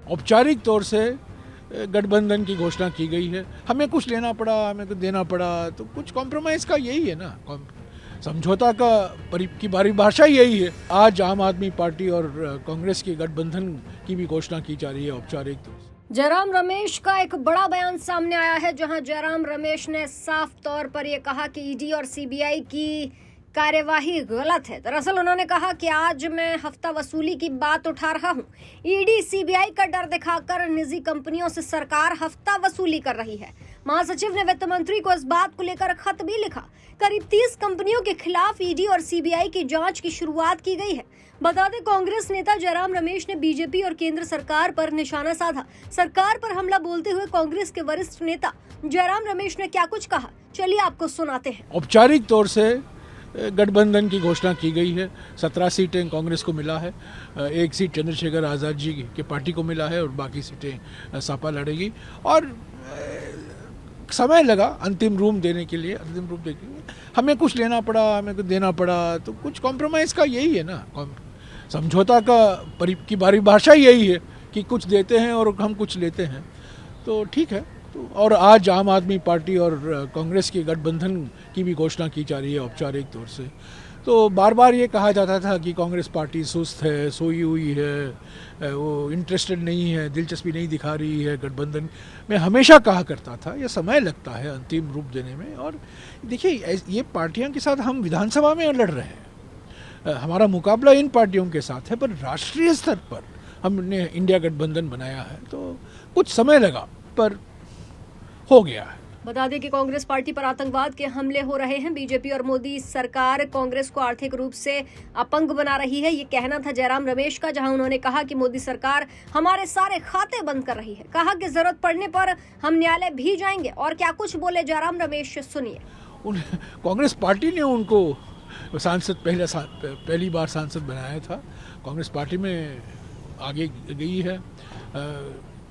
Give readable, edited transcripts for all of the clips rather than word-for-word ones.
औपचारिक तौर से गठबंधन की घोषणा की गई है। हमें कुछ लेना पड़ा, हमें कुछ देना पड़ा, तो कुछ कॉम्प्रोमाइज़ का यही है ना, समझौता की परिभाषा यही है। आज आम आदमी पार्टी और कांग्रेस के गठबंधन की भी घोषणा की जा रही है औपचारिक तौर से। जयराम रमेश का एक बड़ा बयान सामने आया है, जहां जयराम रमेश ने साफ तौर पर यह कहा कि ईडी और सीबीआई की कार्यवाही गलत है। दरअसल उन्होंने कहा कि आज मैं हफ्ता वसूली की बात उठा रहा हूं। ईडी सीबीआई का डर दिखाकर निजी कंपनियों से सरकार हफ्ता वसूली कर रही है। महासचिव ने वित्त मंत्री को इस बात को लेकर खत भी लिखा। करीब 30 कंपनियों के खिलाफ ईडी और सीबीआई की जांच की शुरुआत की गई है। बता दें, कांग्रेस नेता जयराम रमेश ने बीजेपी और केंद्र सरकार पर निशाना साधा। सरकार पर हमला बोलते हुए कांग्रेस के वरिष्ठ नेता जयराम रमेश ने क्या कुछ कहा, चलिए आपको सुनाते हैं। औपचारिक तौर से गठबंधन की घोषणा की गई है। 17 सीटें कांग्रेस को मिला है, 1 सीट चंद्रशेखर आज़ाद जी की पार्टी को मिला है और बाकी सीटें सपा लड़ेगी। और समय लगा अंतिम रूप देने के लिए। हमें कुछ लेना पड़ा, हमें कुछ देना पड़ा, तो कुछ कॉम्प्रोमाइज़ का यही है ना, समझौता की परिभाषा यही है कि कुछ देते हैं और हम कुछ लेते हैं, तो ठीक है। तो और आज आम आदमी पार्टी और कांग्रेस के गठबंधन की भी घोषणा की जा रही है औपचारिक तौर से। तो बार बार ये कहा जाता था कि कांग्रेस पार्टी सुस्त है, सोई हुई है, वो इंटरेस्टेड नहीं है, दिलचस्पी नहीं दिखा रही है गठबंधन में। हमेशा कहा करता था यह समय लगता है अंतिम रूप देने में। और देखिए, ये पार्टियों के साथ हम विधानसभा में लड़ रहे हैं, हमारा मुकाबला इन पार्टियों के साथ है, पर राष्ट्रीय स्तर पर हमने इंडिया गठबंधन बनाया है, तो कुछ समय लगा पर हो गया है। बता दें कि कांग्रेस पार्टी पर आतंकवाद के हमले हो रहे हैं। बीजेपी और मोदी सरकार कांग्रेस को आर्थिक रूप से अपंग बना रही है, ये कहना था जयराम रमेश का, जहां उन्होंने कहा कि मोदी सरकार हमारे सारे खाते बंद कर रही है। कहा कि जरूरत पड़ने पर हम न्यायालय भी जाएंगे। और क्या कुछ बोले जयराम रमेश, सुनिए। कांग्रेस पार्टी ने उनको पहली बार सांसद बनाया था। कांग्रेस पार्टी में आगे गई है,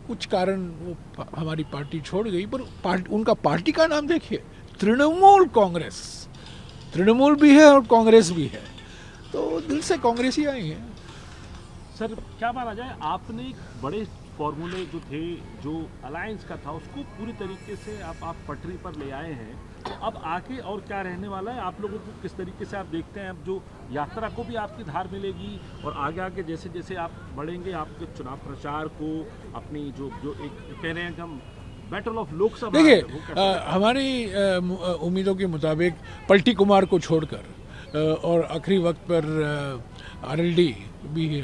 कुछ कारण वो हमारी पार्टी छोड़ गई, पर उनका पार्टी का नाम देखिए, तृणमूल कांग्रेस। तृणमूल भी है और कांग्रेस भी है, तो दिल से कांग्रेस ही आई है। सर, क्या माना जाए, आपने एक बड़े फॉर्मूले जो थे, जो अलायंस का था, उसको पूरी तरीके से आप पटरी पर ले आए हैं। अब आगे और क्या रहने वाला है, आप लोगों को किस तरीके से आप देखते हैं? अब जो यात्रा को भी आपकी धार मिलेगी और आगे आगे जैसे जैसे आप बढ़ेंगे, आपके चुनाव प्रचार को, अपनी जो एक कह रहे हैं कि हम बैटल ऑफ लोकसभा, देखिए, हमारी उम्मीदों के मुताबिक पलटी कुमार को छोड़कर और आखिरी वक्त पर आरएलडी भी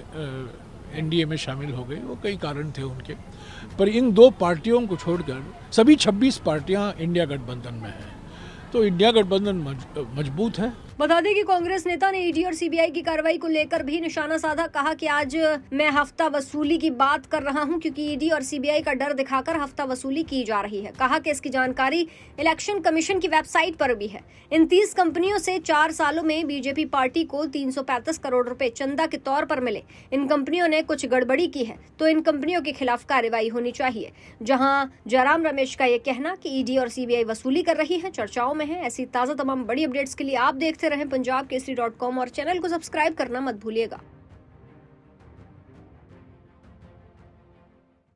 एनडीए में शामिल हो गए। वो कई कारण थे उनके, पर इन 2 पार्टियों को छोड़कर सभी 26 पार्टियां इंडिया गठबंधन में हैं, तो इंडिया गठबंधन मजबूत है। बता दें कि कांग्रेस नेता ने ईडी और सीबीआई की कार्रवाई को लेकर भी निशाना साधा। कहा कि आज मैं हफ्ता वसूली की बात कर रहा हूं, क्योंकि ईडी और सीबीआई का डर दिखाकर हफ्ता वसूली की जा रही है। कहा कि इसकी जानकारी इलेक्शन कमीशन की वेबसाइट पर भी है। इन 30 कंपनियों से 4 सालों में बीजेपी पार्टी को 335 करोड़ रुपए चंदा के तौर पर मिले। इन कंपनियों ने कुछ गड़बड़ी की है, तो इन कंपनियों के खिलाफ कार्रवाई होनी चाहिए। जहां जयराम रमेश का यह कहना कि ईडी और सीबीआई वसूली कर रही है, चर्चाओं में है। ऐसी ताजा तमाम बड़ी अपडेट्स के लिए आप देखते रहें पंजाब केसरी.com और चैनल को सब्सक्राइब करना मत भूलिएगा।